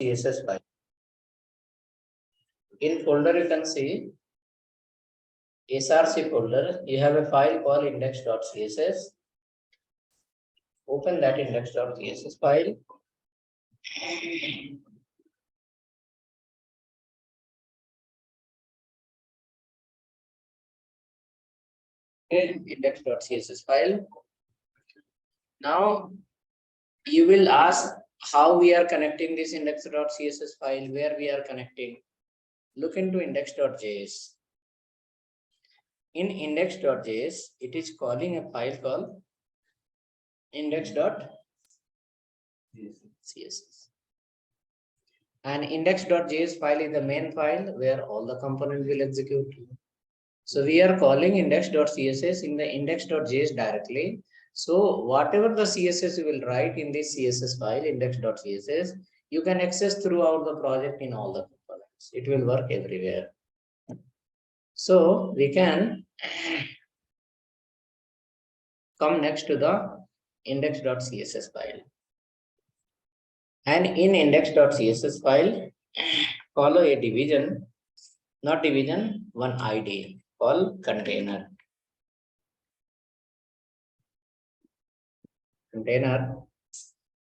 CSS file. In folder, you can see src folder. You have a file called index.css. Open that index.css file. Okay, index.css file. Now you will ask how we are connecting this index.css file, where we are connecting. Look into index.js. In index.js, it is calling a file called index.css. And index.js file is the main file where all the components will execute. So we are calling index.css in the index.js directly. So whatever the CSS you will write in this CSS file, index.css, you can access throughout the project in all the components. It will work everywhere. So we can come next to the index.css file. And in index.css file, follow a division, not division, one ID called container. Container.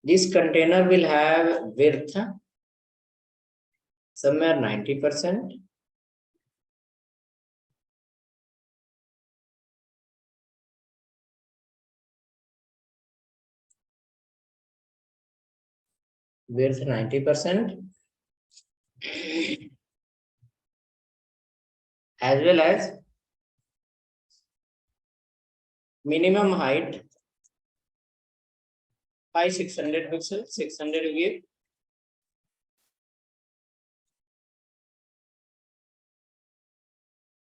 This container will have width somewhere 90%. Width 90%. As well as minimum height 600 pixels, 600 you give.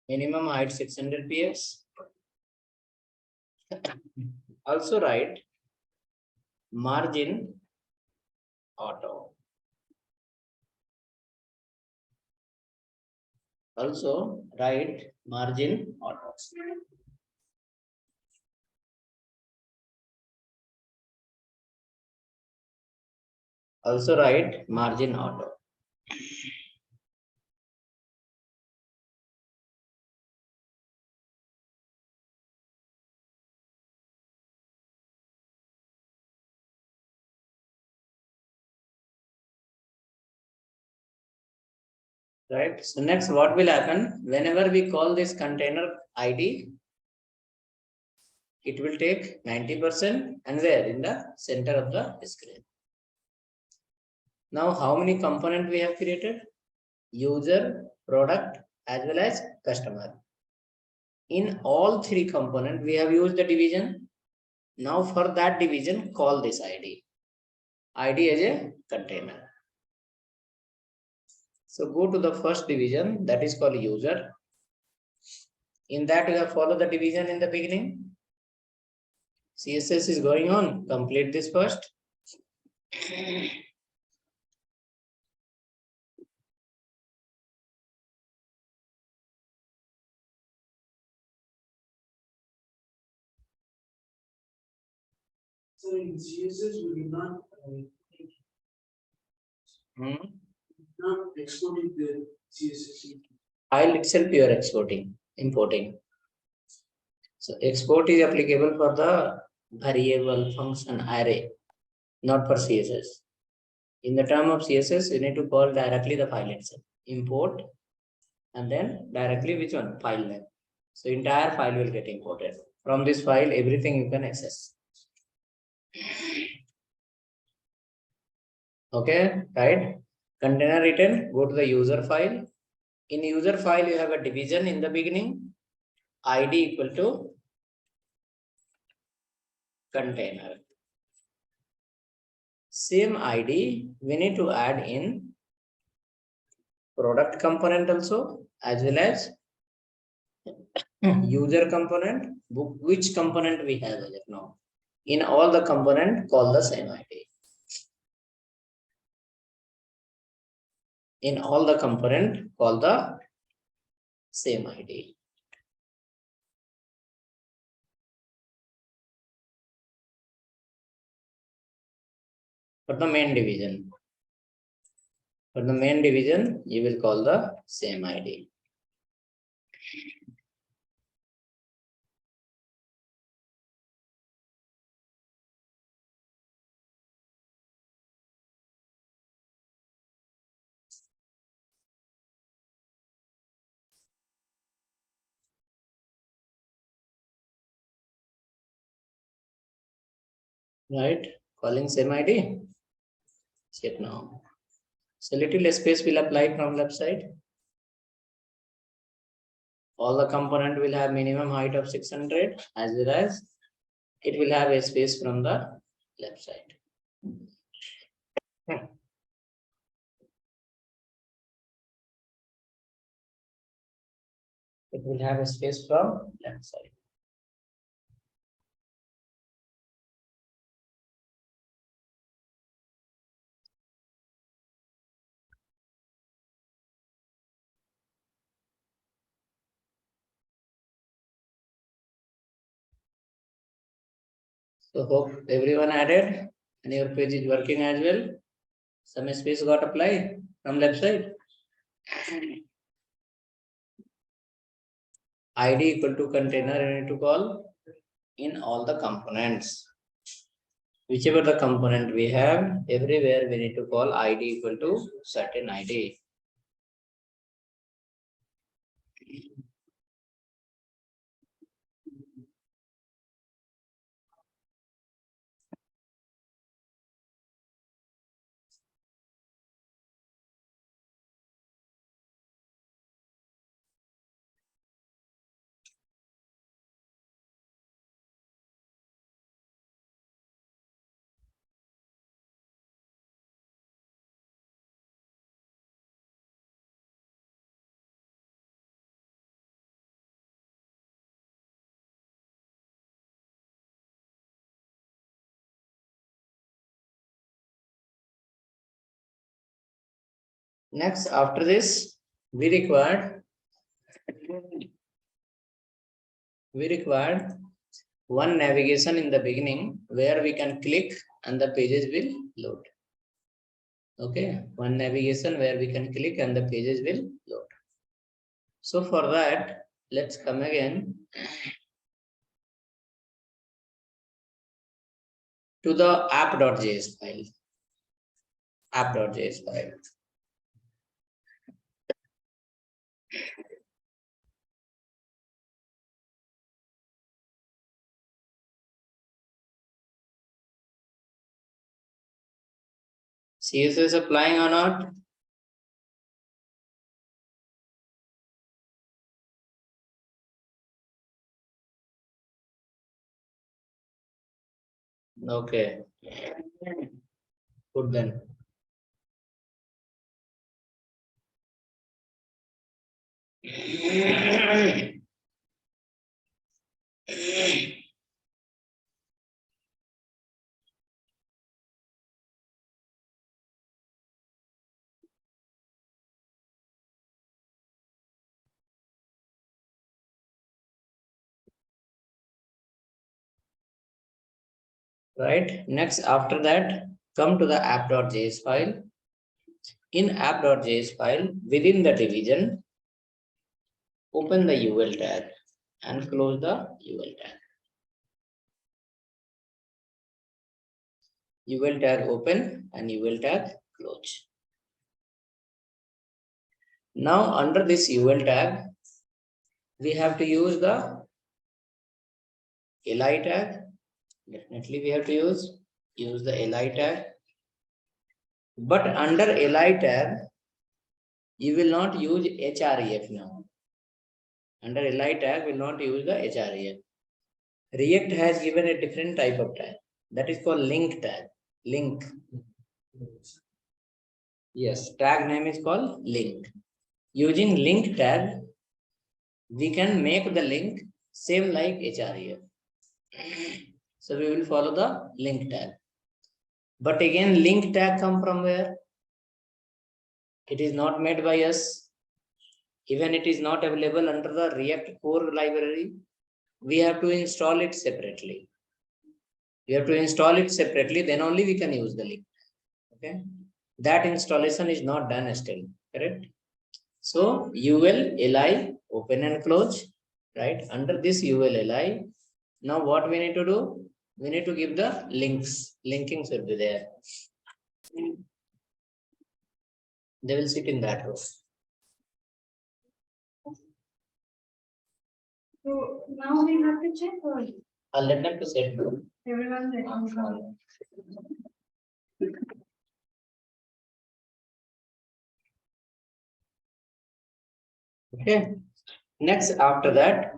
Minimum height 600 px. Also write margin auto. Also write margin auto. Also write margin auto. Right. So next, what will happen whenever we call this container ID? It will take 90% and where in the center of the screen. Now, how many components we have created? User, product, as well as customer. In all three components, we have used the division. Now, for that division, call this ID. ID as a container. So go to the first division, that is called user. In that, you have followed the division in the beginning. CSS is going on. Complete this first. So in CSS, we will not not exporting the CSS. File itself you are exporting, importing. So export is applicable for the variable, function, array, not for CSS. In the term of CSS, you need to call directly the file itself. Import and then directly which one? File name. So entire file will get imported. From this file, everything you can access. Okay, right? Container written, go to the user file. In user file, you have a division in the beginning. ID equal to container. Same ID, we need to add in product component also, as well as user component, which component we have as of now. In all the component, call the same ID. In all the component, call the same ID. For the main division. For the main division, you will call the same ID. Right? Calling same ID. Check now. So little space will apply from left side. All the component will have minimum height of 600 as well as it will have a space from the left side. It will have a space from left side. So hope everyone added and your page is working as well. Some space got applied from left side. ID equal to container you need to call in all the components. Whichever the component we have, everywhere we need to call ID equal to certain ID. Next, after this, we required one navigation in the beginning where we can click and the pages will load. Okay, one navigation where we can click and the pages will load. So for that, let's come again to the app.js file. App.js file. CSS applying or not? Okay. Good then. Right. Next, after that, come to the app.js file. In app.js file, within the division, open the UL tag and close the UL tag. UL tag open and UL tag close. Now, under this UL tag, we have to use the li tag. Definitely, we have to use the li tag. But under li tag, you will not use href now. Under li tag, will not use the href. React has given a different type of tag. That is called link tag. Link. Yes, tag name is called link. Using link tag, we can make the link same like href. So we will follow the link tag. But again, link tag come from where? It is not made by us. Even it is not available under the React core library. We have to install it separately. We have to install it separately, then only we can use the link. Okay. That installation is not done still, correct? So UL li open and close, right? Under this UL li, now what we need to do? We need to give the links. Linking should be there. They will sit in that row. So now we have to check or I'll let them to set. everyone is on call. Okay. Next, after that,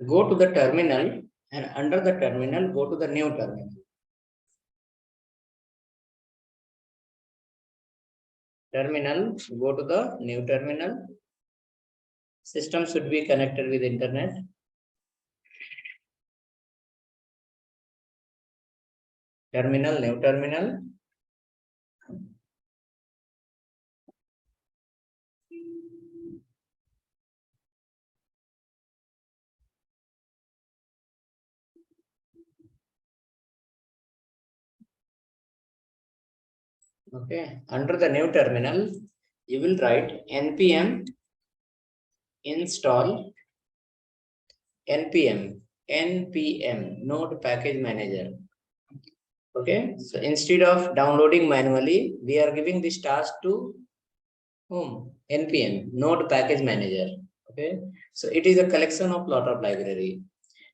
go to the terminal, and under the terminal, go to the new terminal. Go to the new terminal. System should be connected with internet. New terminal. Okay, under the new terminal, you will write npm install npm node package manager. Okay, so instead of downloading manually, we are giving this task to whom? npm node package manager. Okay, so it is a collection of lot of library.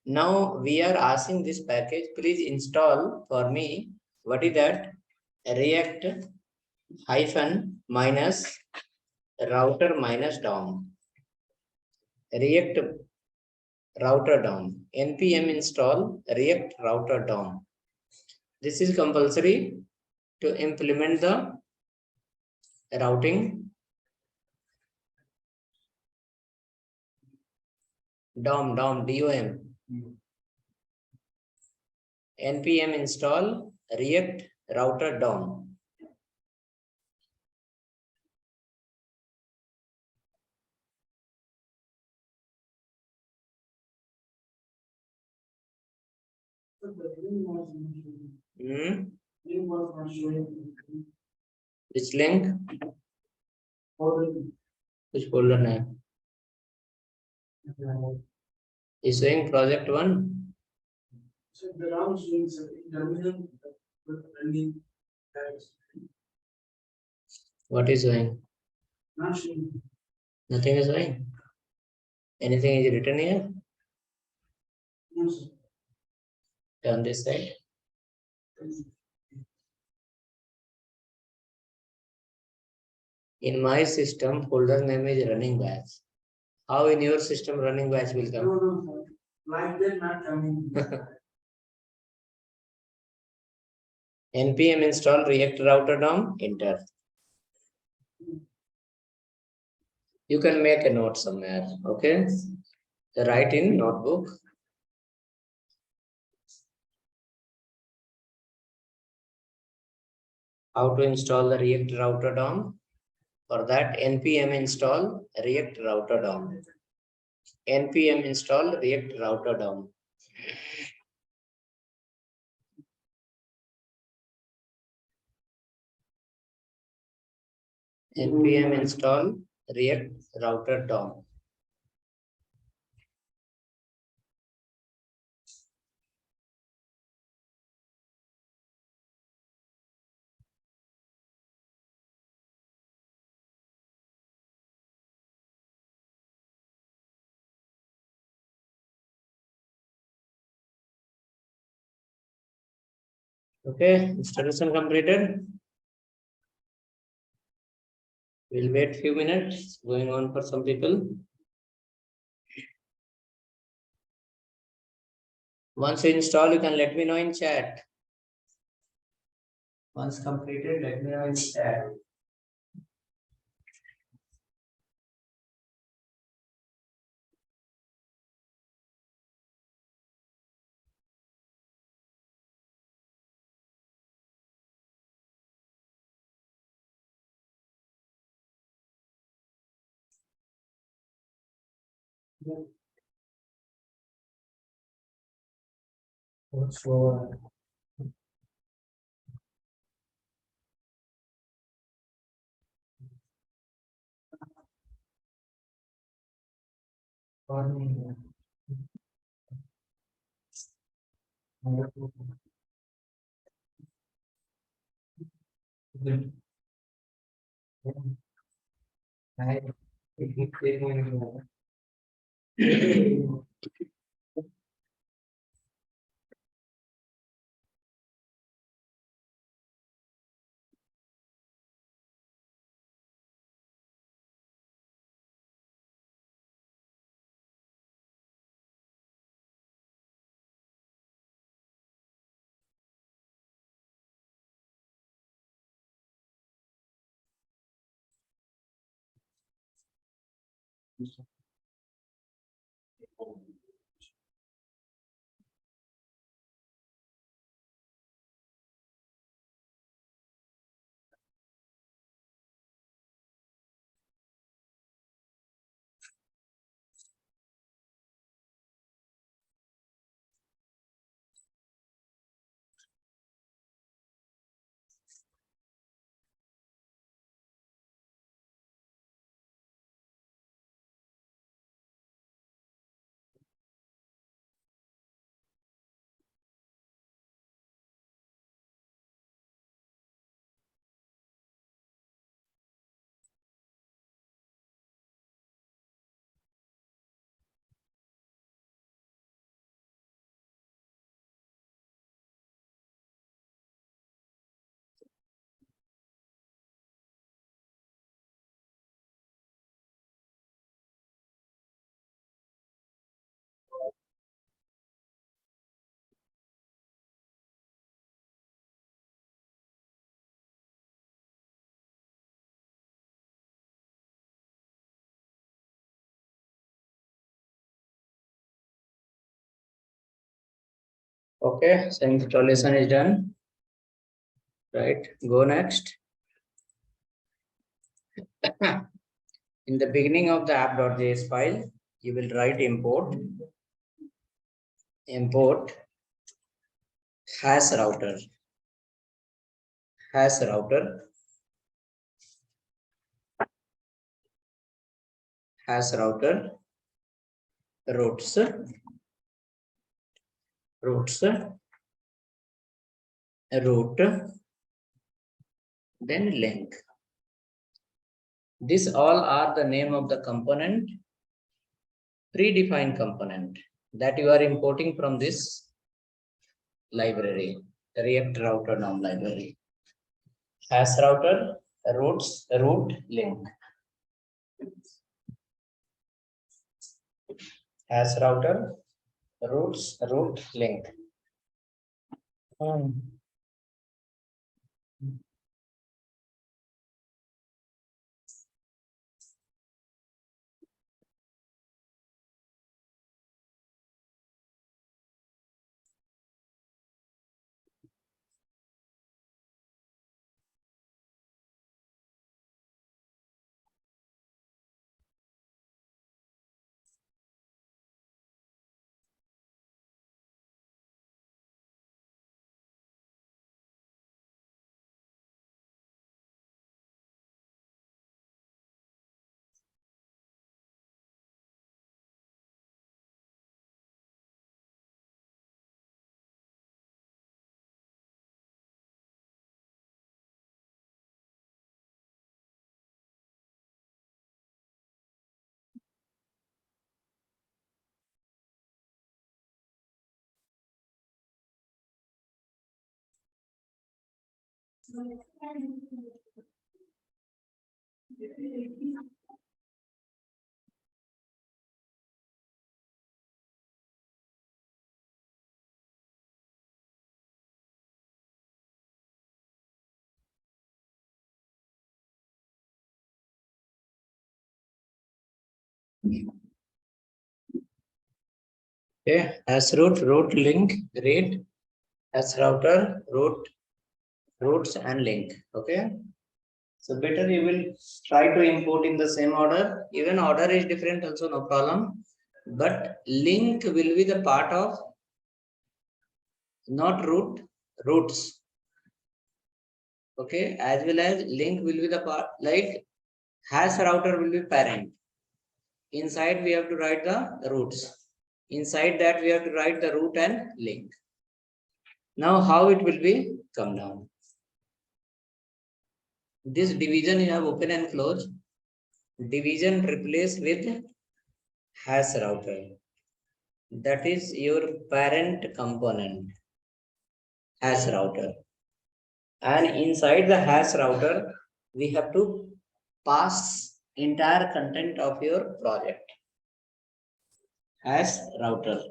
Now we are asking this package, please install for me. What is that? React hyphen minus router minus DOM. React router DOM. npm install React router DOM. This is compulsory to implement the routing DOM. npm install React router DOM. Which link? Which folder name? Is showing project 1. So the round swings terminal running. What is showing? Not showing. Nothing is showing. Anything is written here? No, sir. On this side. In my system, folder name is running batch. How in your system running batch will No, come? no, sir. Like that not coming. npm install React router DOM. Enter. You can make a note somewhere. Okay. Write in notebook. How to install the React router DOM? For that, npm install React router DOM. npm install React router DOM. npm install React router DOM. Okay, installation completed. We'll wait few minutes. Going on for some people. Once you install, you can let me know in chat. Once completed, let me know in chat. So okay, so installation is done. Right, go next. In the beginning of the app.js file, you will write import hash router hash router hash router routes route, then link. These all are the name of the component, predefined component that you are importing from this library, the React router nom library. Hash router, route, link. Hash router, route, link. Okay, as route, link, read, as router, routes and link. Okay, so better you will try to import in the same order. Even order is different, also no problem. But link will be the part of not root, roots. Okay, as well as link will be the part, like hash router will be parent. Inside we have to write the roots. Inside that we have to write the root and link. Now how it will be come down? This division you have open and close. Division replace with hash router. That is your parent component, hash router. And inside the hash router, we have to pass entire content of your project. Hash router.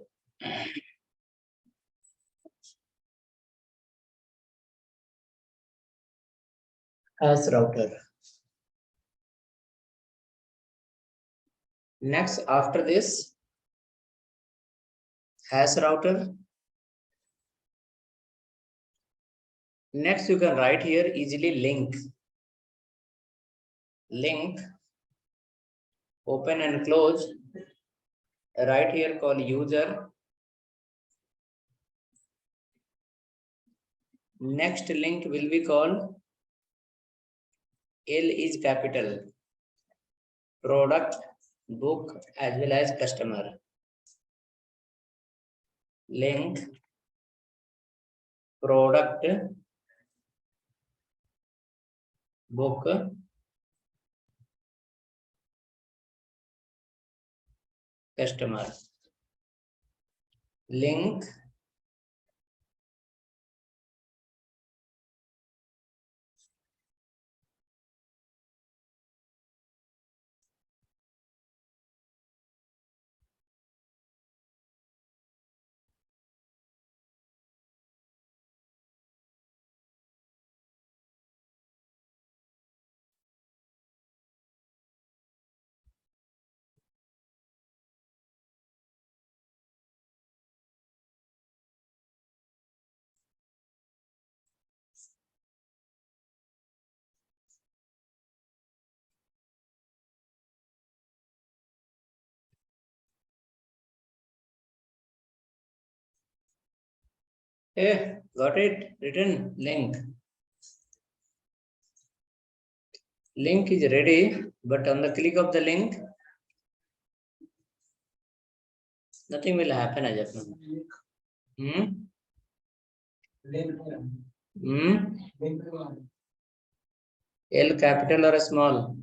Hash router. Next, after this, hash router. Next, you can write here easily link. Link, open and close. Right here called user. Next link will be called L is capital. Product, book, as well as customer. Link, product, book, customer. Link, hey, got it written, link. Link is ready, but on the click of the link, nothing will happen as of now. L capital or small?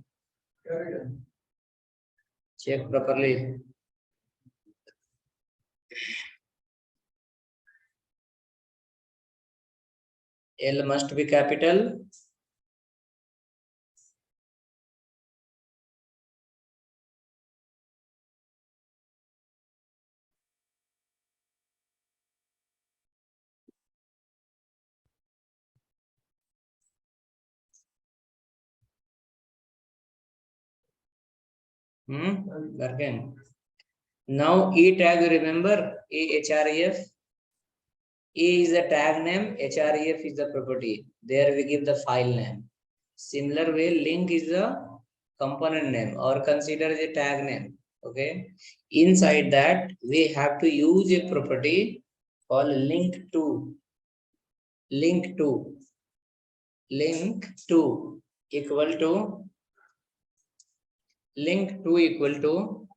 Check properly. L must be capital. Working. Now E tag, you remember? HREF. E is the tag name, HREF is the property. There we give the file name. Similar way, link is the component name or consider as a tag name. Okay. Inside that, we have to use a property called link to. Link to. Link to equal to. Link to equal to.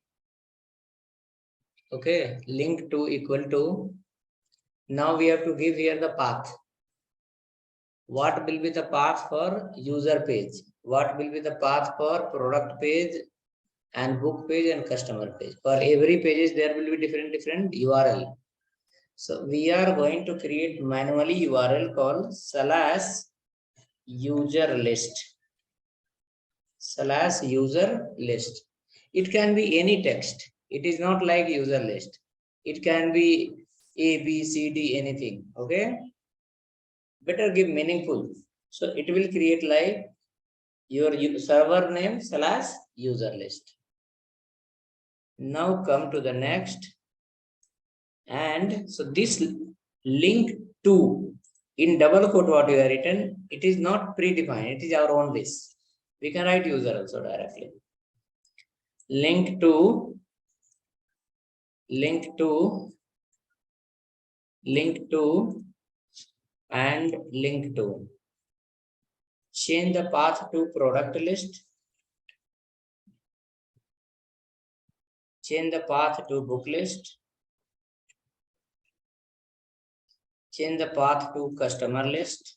Okay. Link to equal to. Now we have to give here the path. What will be the path for user page? What will be the path for product page and book page and customer page? For every pages, there will be different URL. So we are going to create manually URL called /user list. /user list. It can be any text. It is not like user list. It can be A, B, C, D, anything. Okay. Better give meaningful. So it will create like your server name /user list. Now come to the next. And so this link to in double quote what you have written, it is not predefined, it is our own base. We can write user also directly. Link to and link to. Change the path to product list. Change the path to book list. Change the path to customer list.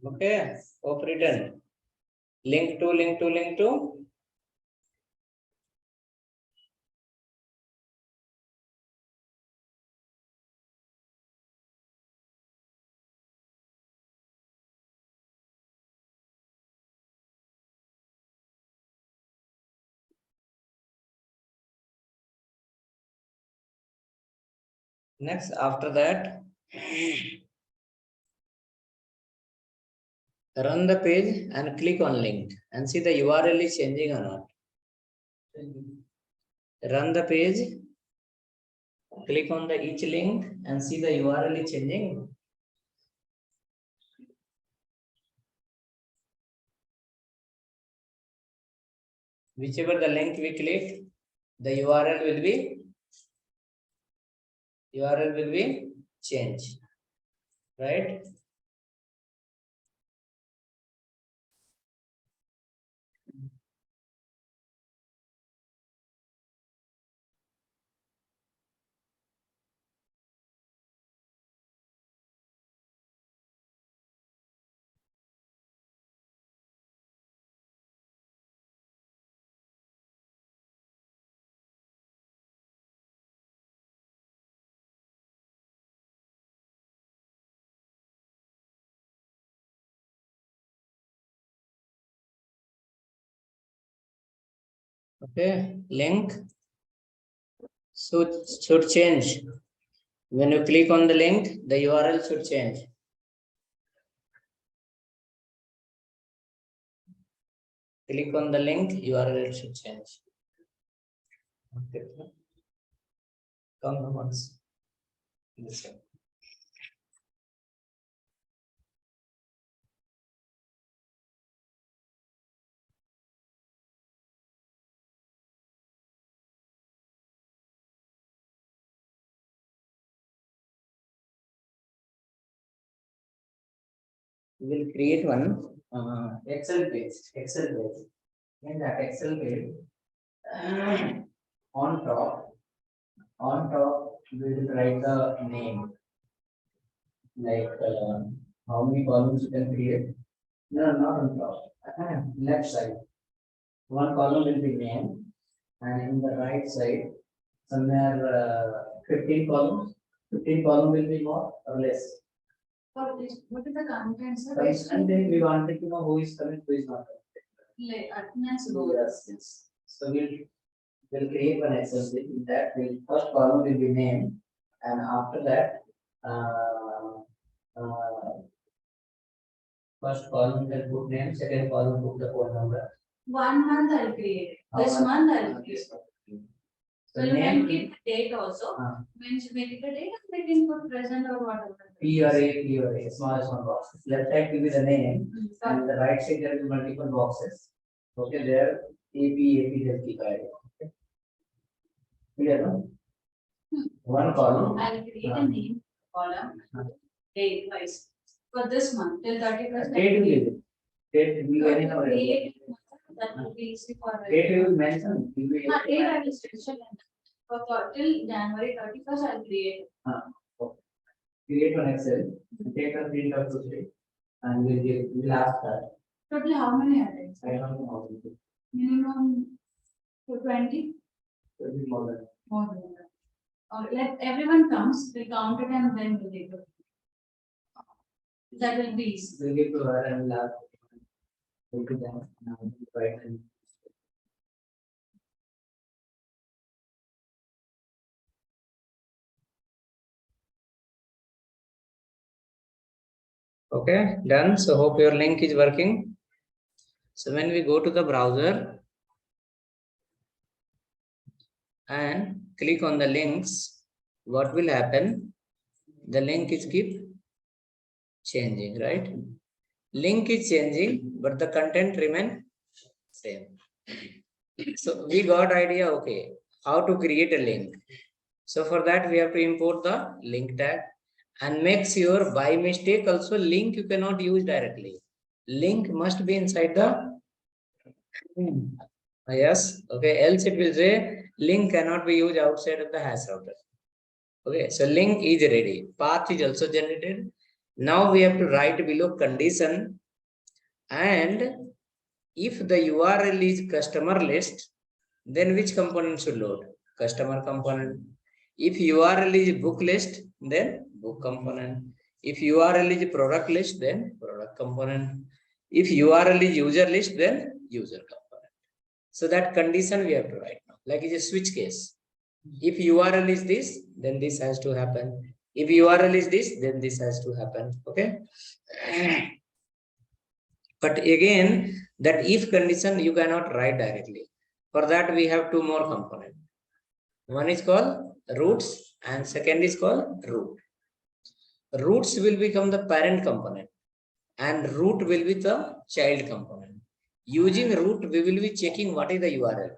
Okay, of written. Link to, link to, link to. Next, after that, run the page and click on link and see the URL is changing or not. Run the page, click on the each link and see the URL is changing. Whichever the link we click, the URL will be changed, right? Okay, link should change. When you click on the link, the URL should change. Click on the link, URL should change. Okay. Come once. This one. We will create one Excel page. In that Excel page, on top, we will write the name, like how many columns you can create. No, not on top. Left side. One column will be name, and in the right side, somewhere 15 columns. 15 column will be more or less. What is the content, sir? And then we wanted to know who is coming, who is not coming. Like attendance Yes. So we'll create one Excel sheet. In that will first column will be name, and after that, first column will put name, second column put the phone number. 1 month I'll create. This month I'll create. So you name can keep the date also. When you make the date, they can put present or whatever. P or A, small boxes. Left side will be the name, and the right side there will be multiple boxes. Okay, there AP they'll keep adding. Okay. Clear, no? One column. I'll create a name column, date wise. For this month till 31st. Date will be any number. That will be easy for. Date we will mention. Date I will mention. For till January 31st, I'll create. Okay. Create one Excel, take a print of the sheet, and we'll ask her. Total how many items? I don't know how to do. Minimum 20. It will be more than. More than that. Or let everyone comes, we count it and then we take it. That will be easy. We'll give to her and we'll ask. We'll do that. Now, right. Okay, done. So hope your link is working. So when we go to the browser and click on the links, what will happen? The link is keep changing, right? Link is changing, but the content remain same. So we got idea, okay, how to create a link. So for that we have to import the link tag and make sure by mistake also link you cannot use directly. Link must be inside the yes, okay, else it will say link cannot be used outside of the hash router. Okay, so link is ready. Path is also generated. Now we have to write below condition, and if the URL is customer list, then which component should load? Customer component. If URL is book list, then book component. If URL is product list, then product component. If URL is user list, then user component. So that condition we have to write now, like it's a switch case. If URL is this, then this has to happen. If URL is this, then this has to happen. Okay. But again, that if condition you cannot write directly. For that, we have two more components. One is called roots and second is called root. Roots will become the parent component and root will be the child component. Using root, we will be checking what is the URL.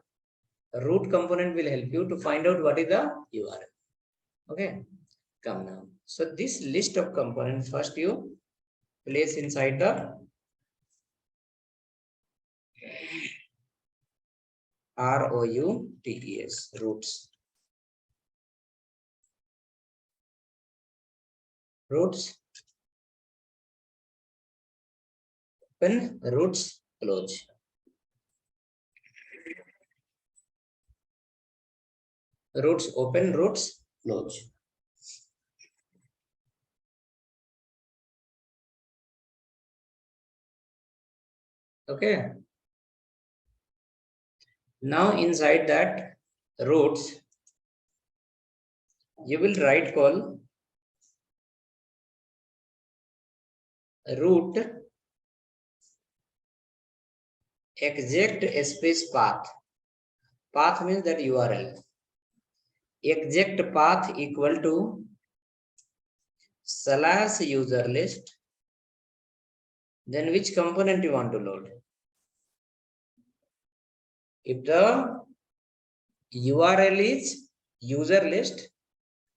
Root component will help you to find out what is the URL. Okay, come now. So this list of components, first you place inside the ROUTES, roots. Roots, open, roots, close. Roots, open, roots, close. Okay. Now inside that roots, you will write call root exact space path. Path means that URL. Exact path equal to / user list. Then which component you want to load? If the URL is user list,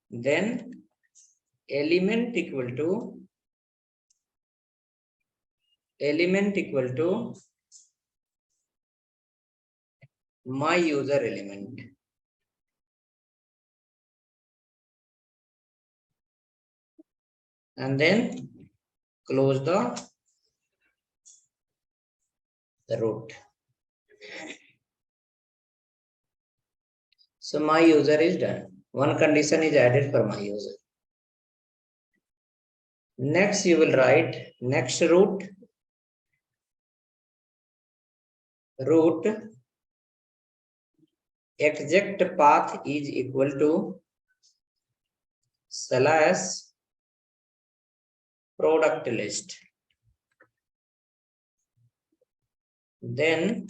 then element equal to my user element. And then close the root. So my user is done. One condition is added for my user. Next you will write next root exact path is equal to / product list. Then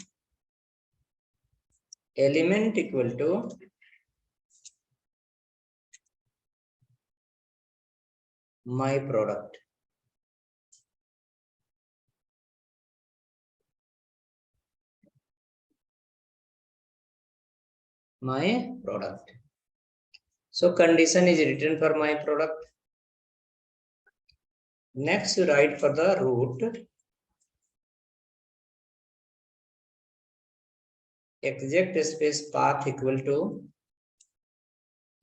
element equal to my product. My product. So condition is written for my product. Next you write for the root exact space path equal to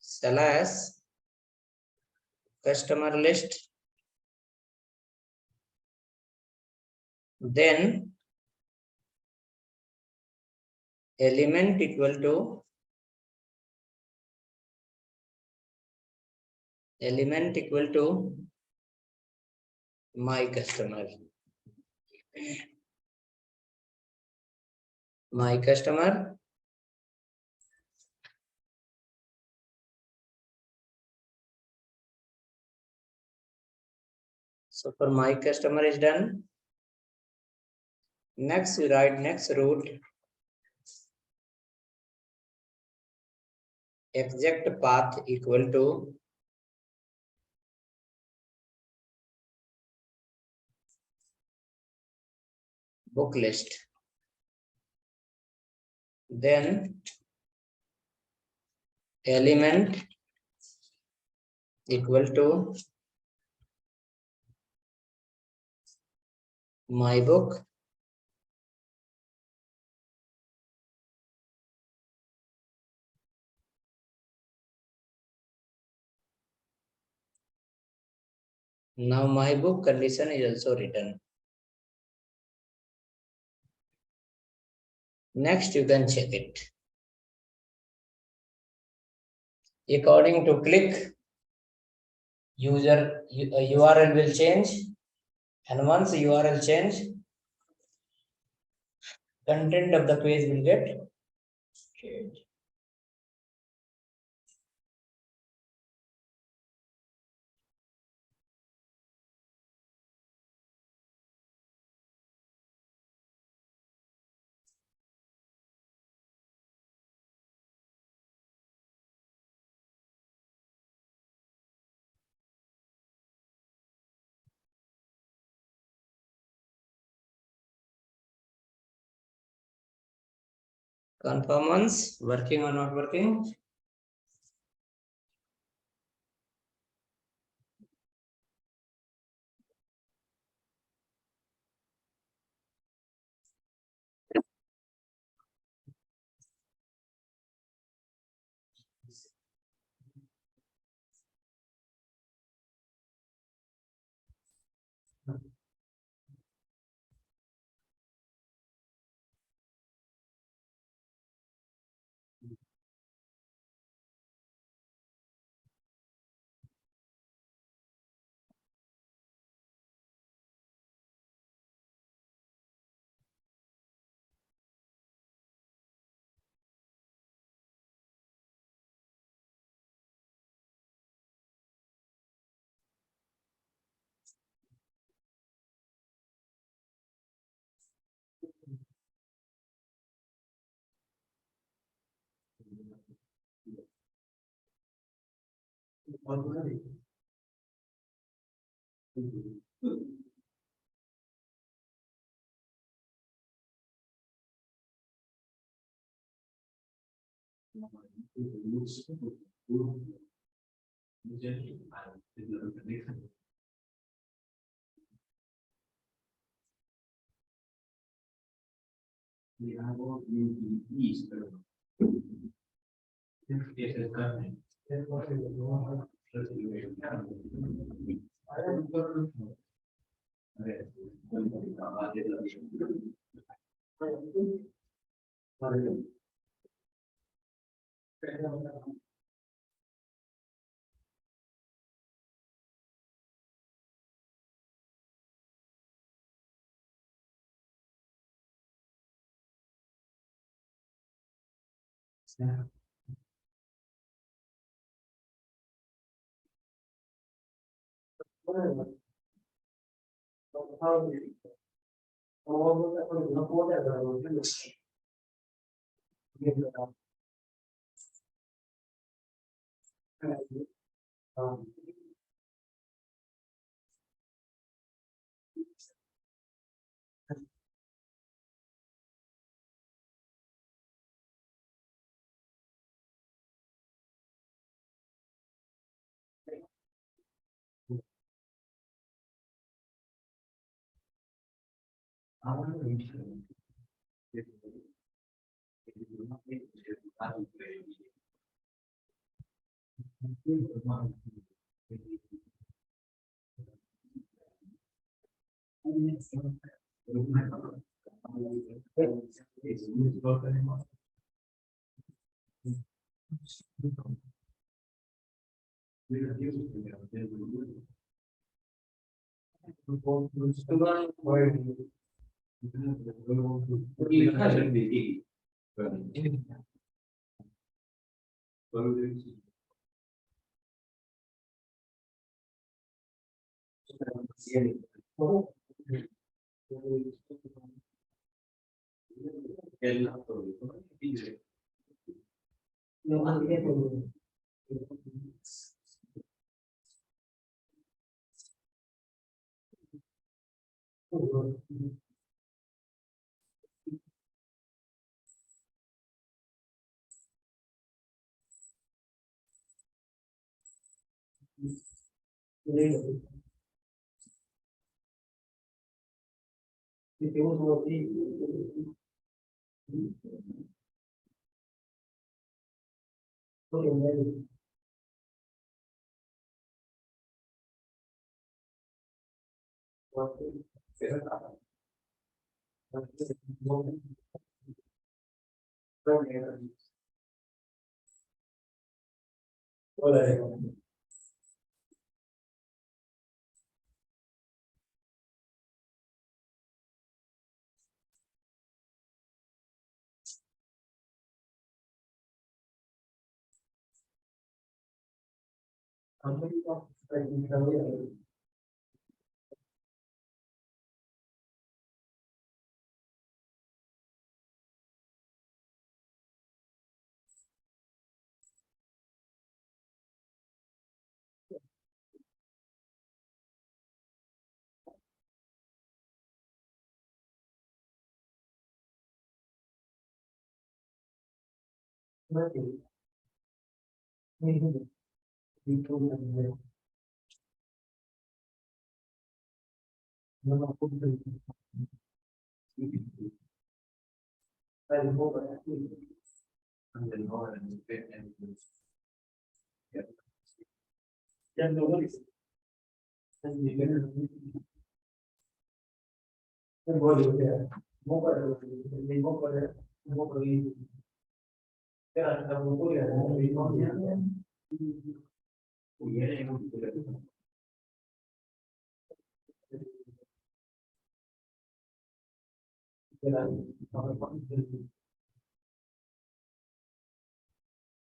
/ customer list. Then element equal to my customer. My customer. So for my customer is done. Next, you write next route. Exact path equal to book list. Then element equal to my book. Now my book condition is also written. Next, you can check it. According to click, user URL will change, and once URL change, content of the page will get changed. Confirm once, working or not working?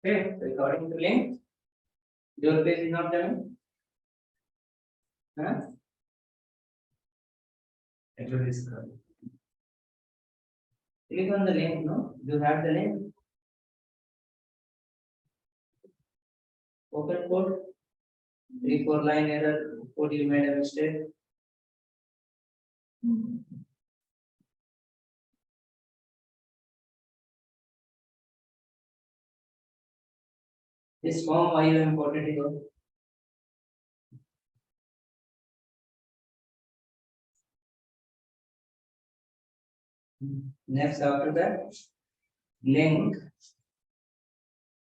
Okay, according to link, your page is not coming. Huh? Actually, it's coming. Click on the link, no? You have the link. Open code. 3-4 line error. Code you made a mistake. This form why you imported it? Next after that, link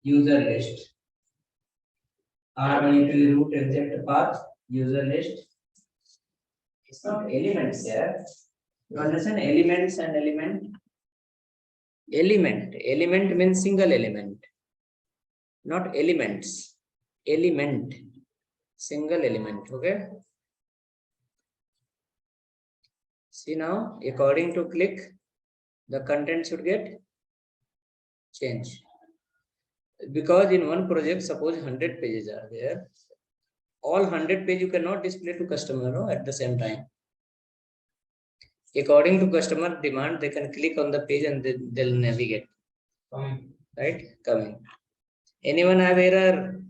user list. R1 into root exact path user list. It's not elements here. You understand elements and element? Element means single element, not elements. Element, single element. Okay. See now, according to click, the content should get changed. Because in one project, suppose 100 pages are there. All 100 pages you cannot display to customer, no, at the same time. According to customer demand, they can click on the page and they'll navigate. Right? Coming. Anyone have error?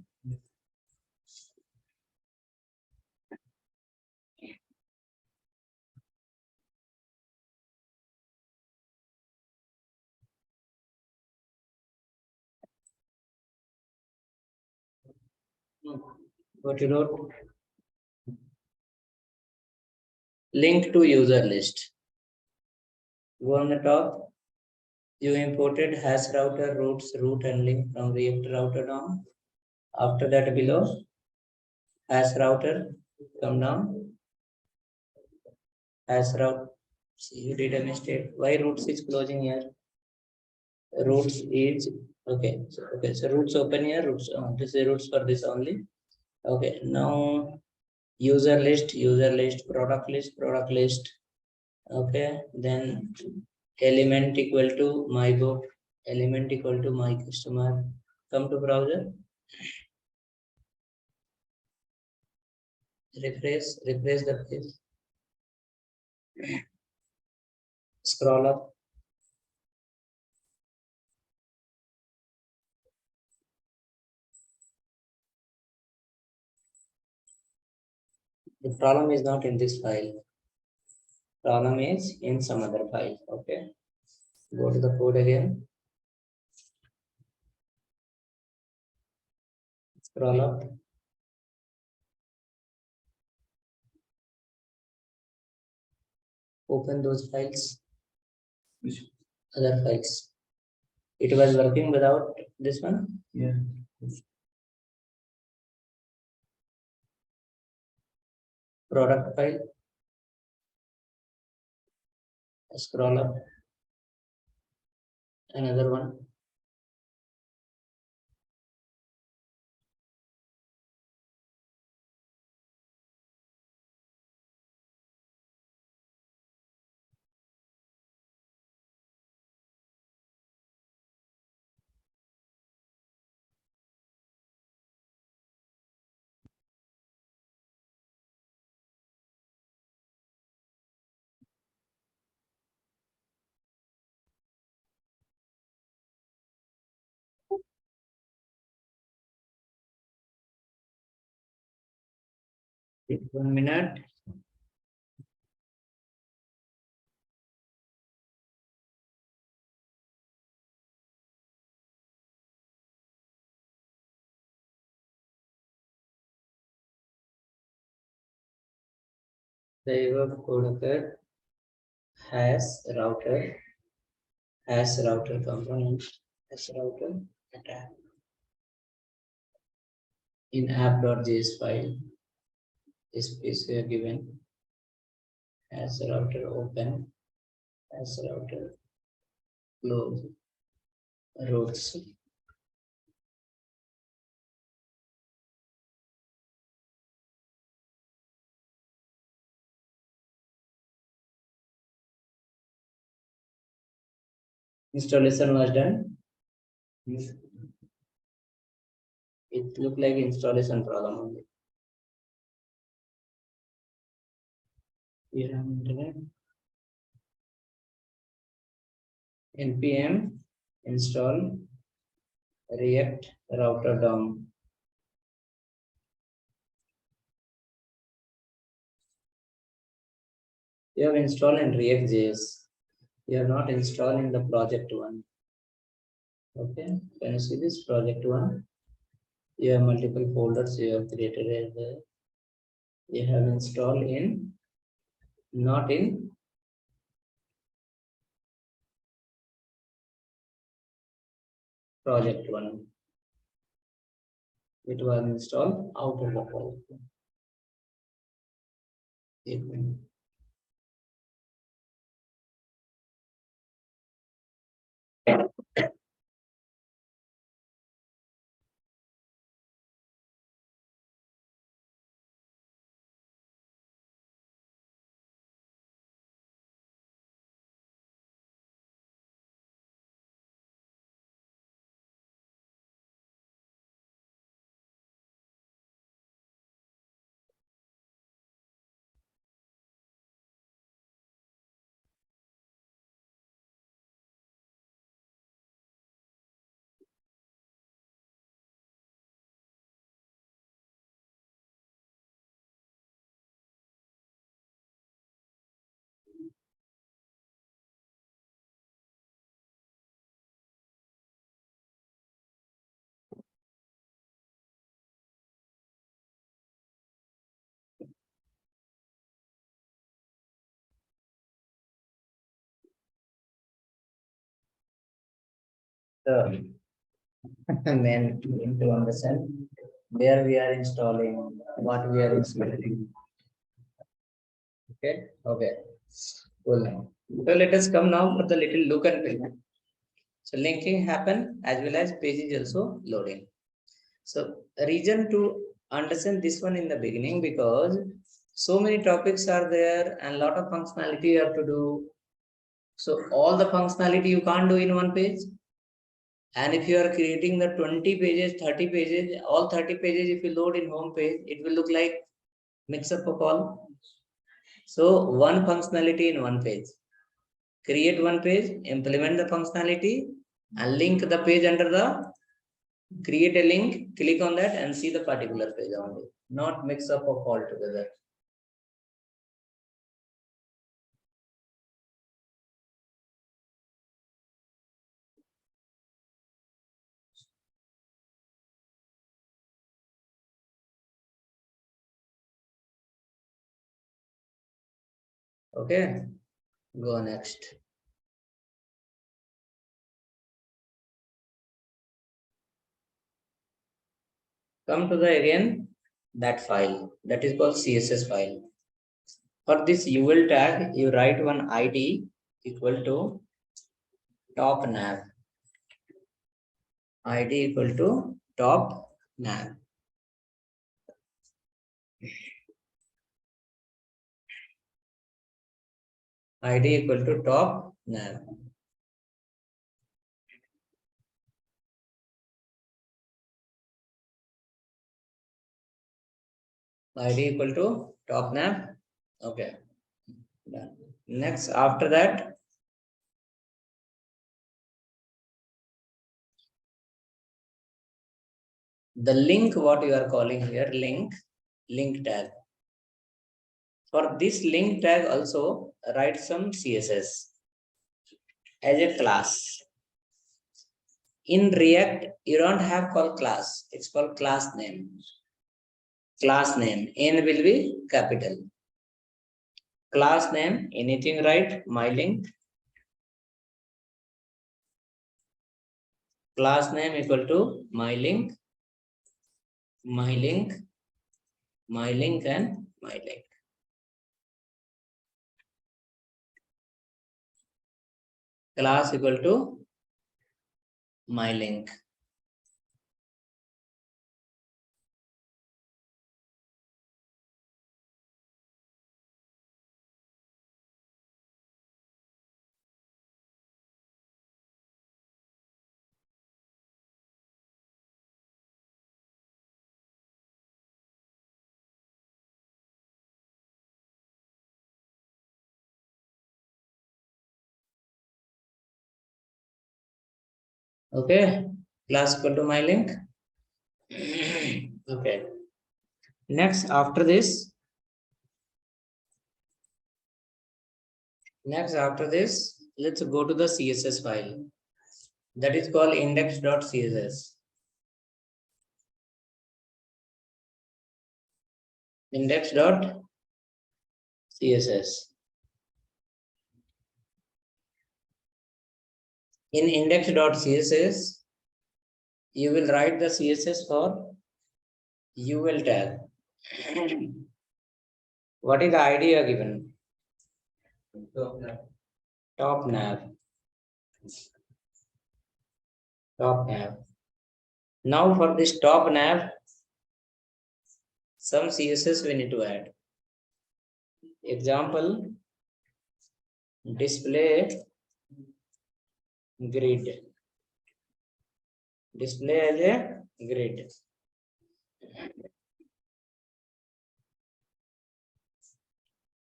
What you wrote? Link to user list. Go on the top. You imported HashRouter routes, route and link from React router down. After that below, HashRouter, come down. HashRouter. See, you did a mistake. Why routes is closing here? Routes is okay. So routes open here. Routes. This is routes for this only. Okay. Now user list, product list. Okay. Then element equal to my book, element equal to my customer. Come to browser. refresh the page. Scroll up. The problem is not in this file. Problem is in some other file. Okay. Go to the code again. Scroll up. Open those files. Other files. It was working without this one. Yeah. Product file. Scroll up. Another one. Take 1 minute. There you go. Code occurred. HashRouter component. HashRouter attack. In app.js file, space we are given. HashRouter open. HashRouter close. Routes. Installation was done. It looked like installation problem only. Here on internet. npm install react router DOM. You have installed in React.js. You have not installed in the project one. Okay, can you see this project one? You have multiple folders you have created as you have installed in, not in project one. It was installed out of the project one. So, then to understand where we are installing, what we are installing. Okay, okay. Cool. So let us come now for the little look and feel. So linking happen as well as page is also loading. So a reason to understand this one in the beginning, because so many topics are there and a lot of functionality you have to do. So all the functionality you can't do in one page. And if you are creating the 20 pages, 30 pages, all 30 pages, if you load in home page, it will look like Mix up of all. So one functionality in one page. Create one page, implement the functionality, and link the page under the, create a link, click on that and see the particular page only. Not mix up of all together. Okay, go next. Come to the again that file that is called CSS file. For this UL tag, you write one ID equal to top nav. ID equal to top nav. ID equal to top nav. ID equal to top nav. Okay. Done. Next, after that, the link, what you are calling here, link tag. For this link tag also write some CSS as a class. In React, you don't have called class. It's called class name. Class name. N will be capital. Class name, anything write, my link. Class name equal to my link, my link, my link, and my link. Class equal to my link. Okay, class equal to my link. Okay. Next, after this, let's go to the CSS file. That is called index.css. Index.css. In index.css, you will write the CSS for UL tag. What is the idea given? Top nav. Top nav. Now for this top nav, some CSS we need to add. Example, display grid. Display as a grid.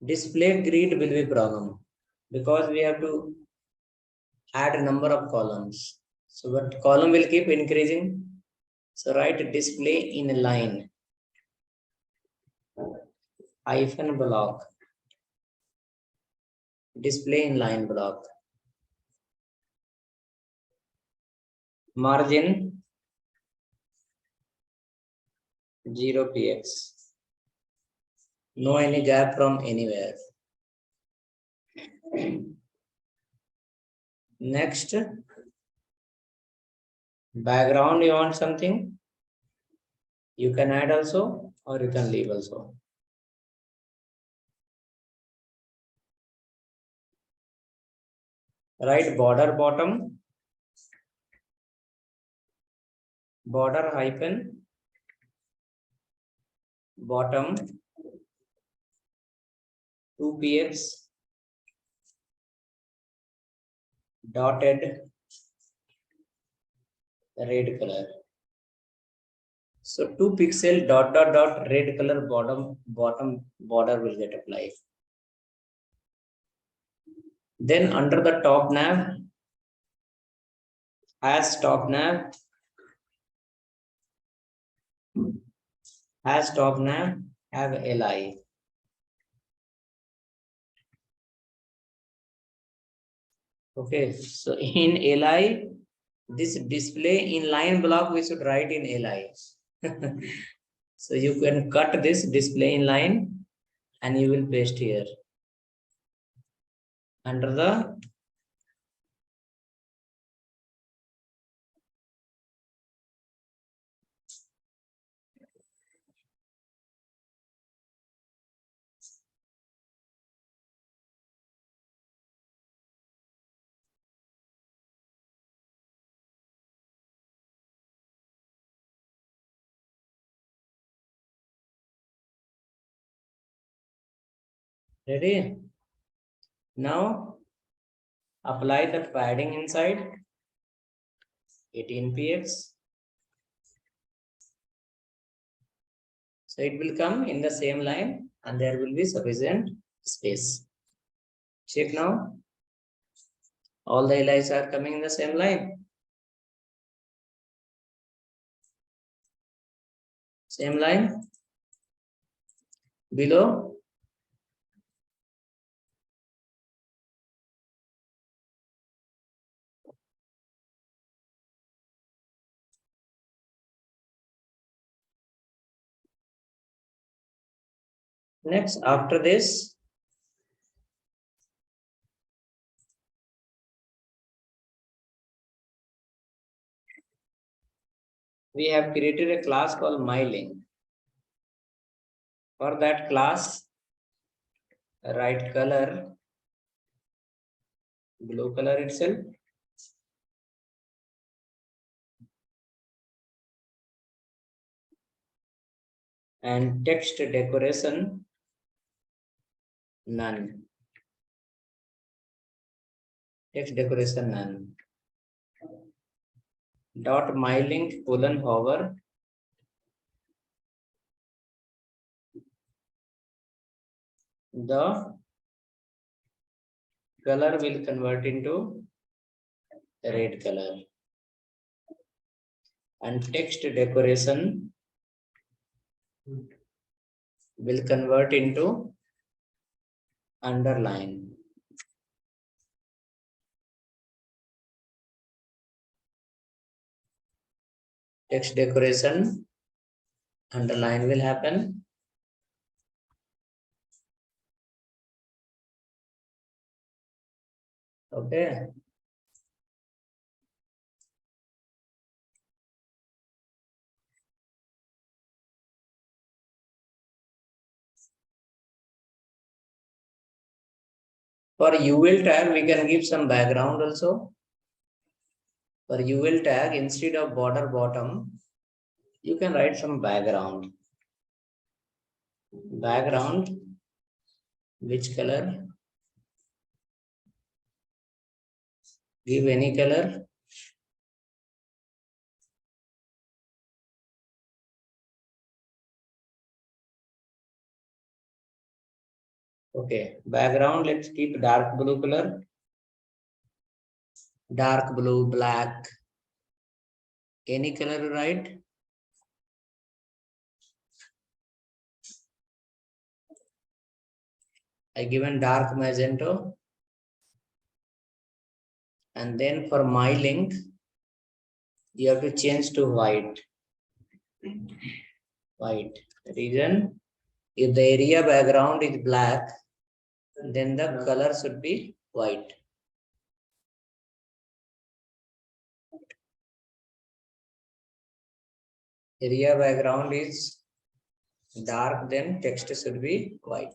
Display grid will be problem because we have to add a number of columns. So what column will keep increasing? So write display in a line. Hyphen block. Display in line block. Margin 0px. No any gap from anywhere. Next, background, you want something? You can add also or you can leave also. Write border bottom, border hyphen, bottom 2px dotted red color. So 2 pixel dot dot dot red color bottom border will get applied. Then under the top nav, as top nav, have li. Okay, so in li, this display in line block we should write in li. So you can cut this display in line and you will paste here under the ready. Now apply the padding inside 18 px. So it will come in the same line and there will be sufficient space. Check now. All the LIs are coming in the same line. Same line. Below. Next, after this, we have created a class called myLink. For that class, write color, blue color itself. And text decoration, none. Text decoration, none. Dot mylink colon hover. The color will convert into red color. And text decoration will convert into underline. Text decoration, underline will happen. Okay. For UL tag, we can give some background also. For UL tag, instead of border bottom, you can write some background. Background, which color? Give any color. Okay, background, let's keep dark blue color. Dark blue, black. Any color, right? I given dark magenta. And then for my link, you have to change to white. White. Reason, if the area background is black, then the color should be white. Area background is dark, then text should be white.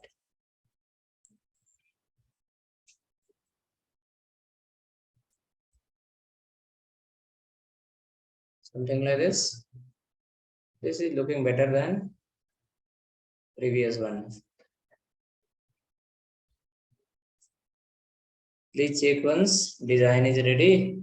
Something like this. This is looking better than previous one. Please check once design is ready.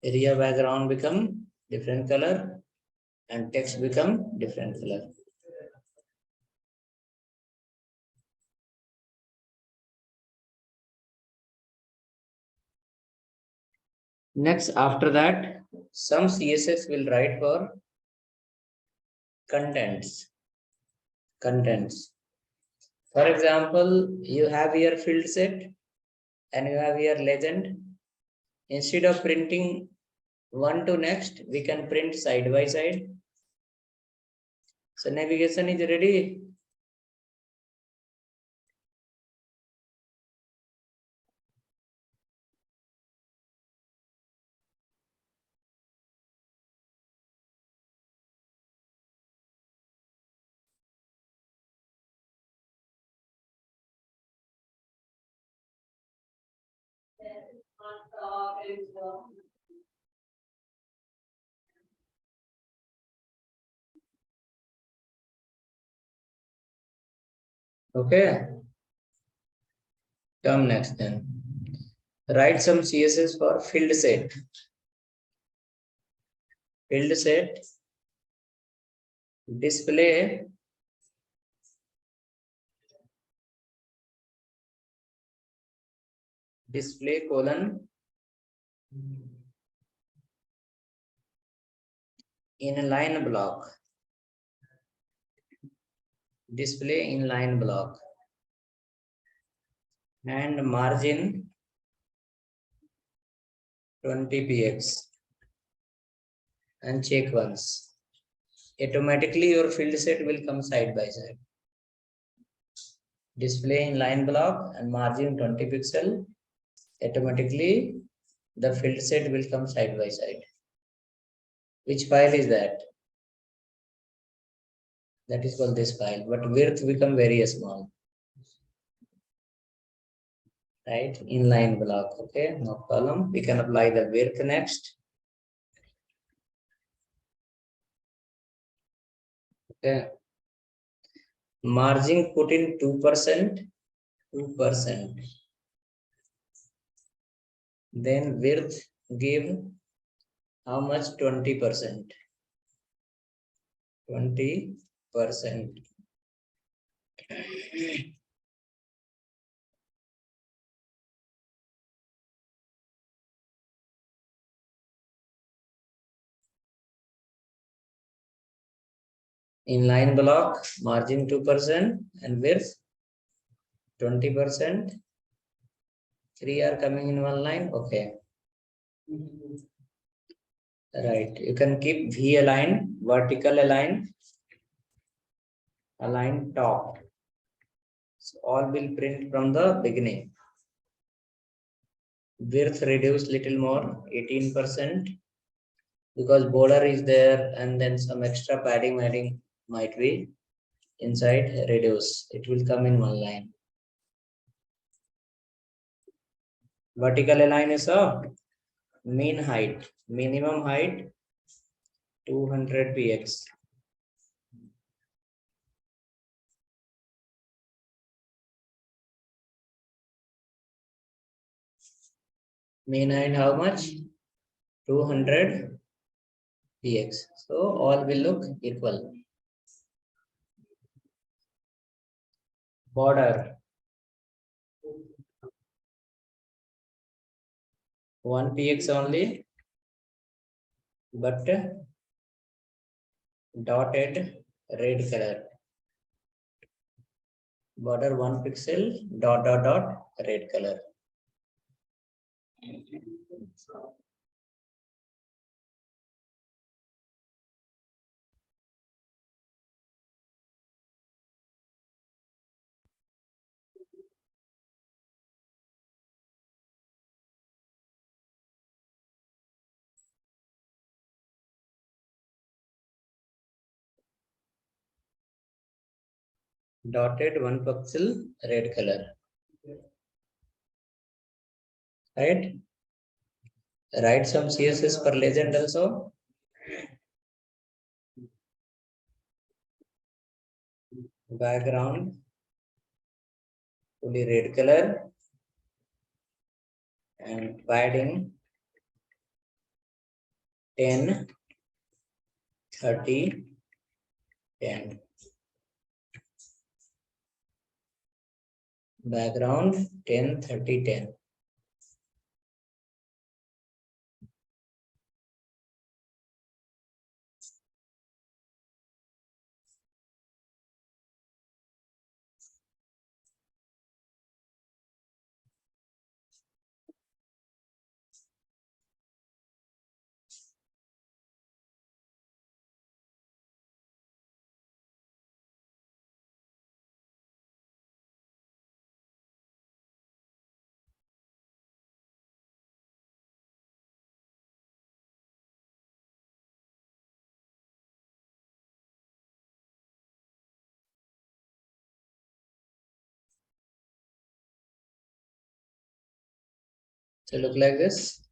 area background become different color and text become different color. Next, after that, some CSS will write for contents. For example, you have your field set and you have your legend. Instead of printing one to next, we can print side by side. So navigation is ready. Okay. Come next then. Write some CSS for field set. Field set display colon inline block. Display inline block and margin 20 px and check once. Automatically your field set will come side by side. Display inline block and margin 20 pixel. Automatically the field set will come side by side. Which file is that? That is called this file, but width become very small. Right? Inline block. Okay, no problem. We can apply the width next. Okay. Margin put in 2%. Then width give how much? 20%. 20%. Inline block, margin 2% and width 20%. 3 are coming in one line. Okay. Right. You can keep V align, vertical align, align top. So all will print from the beginning. Width reduce little more, 18%, because border is there and then some extra padding might be inside. Reduce. It will come in one line. Vertical align is a mean height, minimum height 200 px. Mean height how much? 200 px. So all will look equal. Border 1 px only, but dotted red color. Border 1 pixel, dot, red color. Dotted 1 pixel, red color. Right? Write some CSS for legend also. Background fully red color and padding 10, 30, 10. Background 10, 30, 10. So look like this.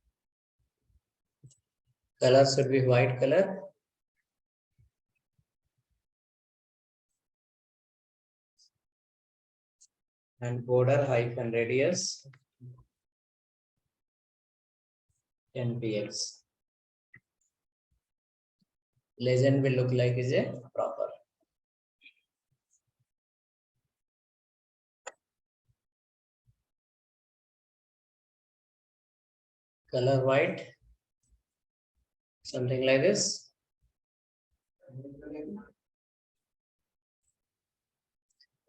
Color should be white color. And border hyphen radius 10 px. Legend will look like is a proper. Color white, something like this.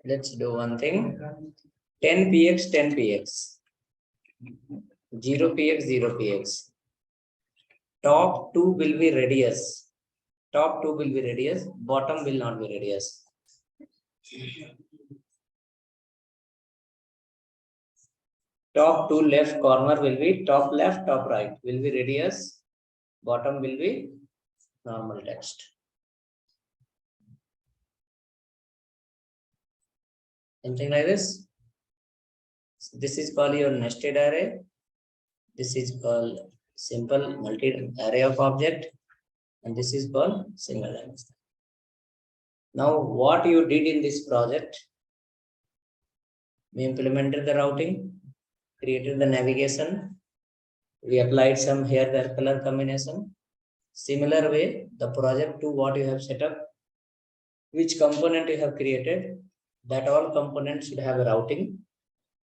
Let's do one thing. 10 px, 10 px. 0 px, 0 px. Top two will be radius. Top two will be radius. Bottom will not be radius. Top two left corner will be top left, top right will be radius. Bottom will be normal text. Something like this. This is called your nested array. This is called simple multi array of object. And this is called single dimensional. Now, what you did in this project, we implemented the routing, created the navigation, we applied some hair color combination. Similar way, the project to what you have set up, which component you have created, that all components should have a routing,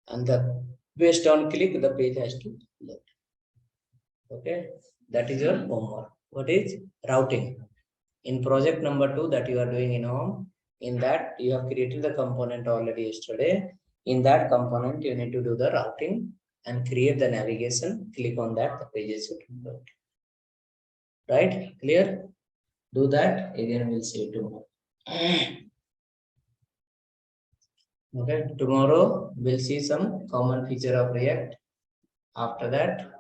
and the based on click, the page has to load. Okay, that is your homework. What is routing? In project number 2 that you are doing in home, in that you have created the component already yesterday. In that component, you need to do the routing and create the navigation. Click on that, the pages should load. Right? Clear? Do that. Again, we'll see you tomorrow. Okay, tomorrow we'll see some common feature of React. After that,